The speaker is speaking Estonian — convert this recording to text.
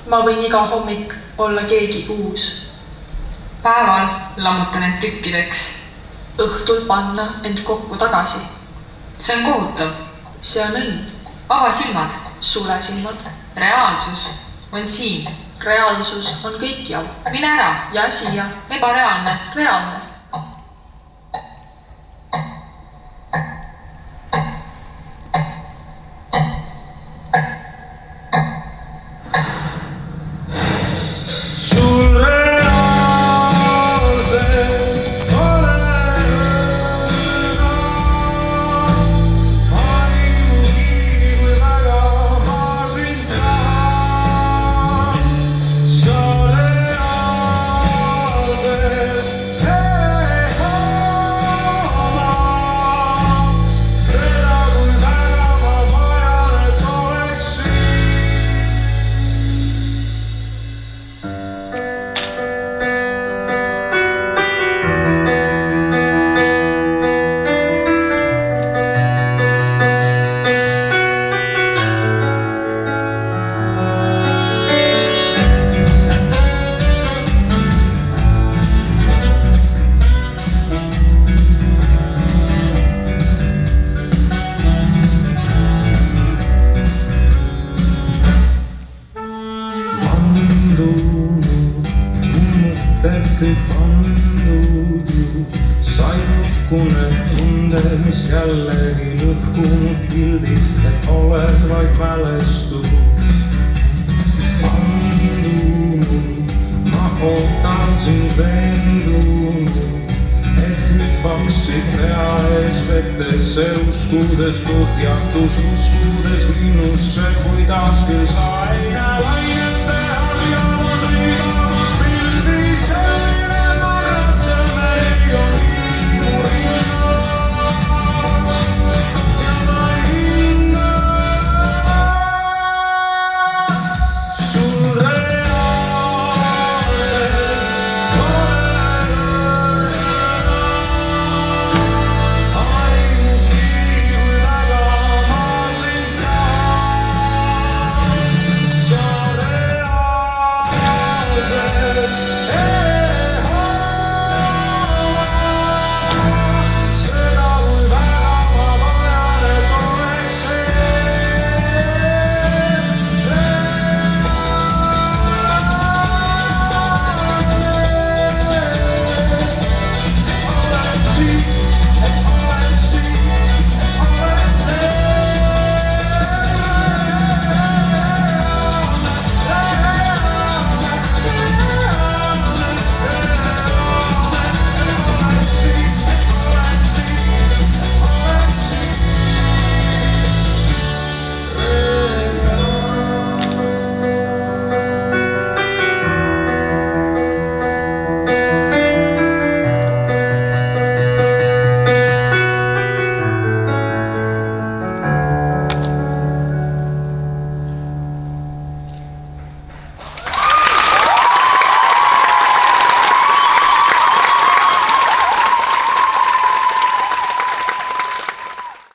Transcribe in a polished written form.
ma võin iga hommik olla keegi uus. Päeval lammutan end tükkideks. Õhtul panna end kokku tagasi. See on kohutav. See on õnn. Vaba silmad. Sulesilmad. Reaalsus on siin. Reaalsus on kõikjal. Mine ära. Ja siia. Ebareaalne. Reaalne. Kõik pandud ju, sai lukune tunde, mis jällegi lõhkunud pildis, et oled vaid mälestus. Pandunud, ma ootan sind veendunud, et hüppaksid pea ees vetesse, uskudes põhjatust, uskudes linnusse, kuidas küll sa ei näe laine.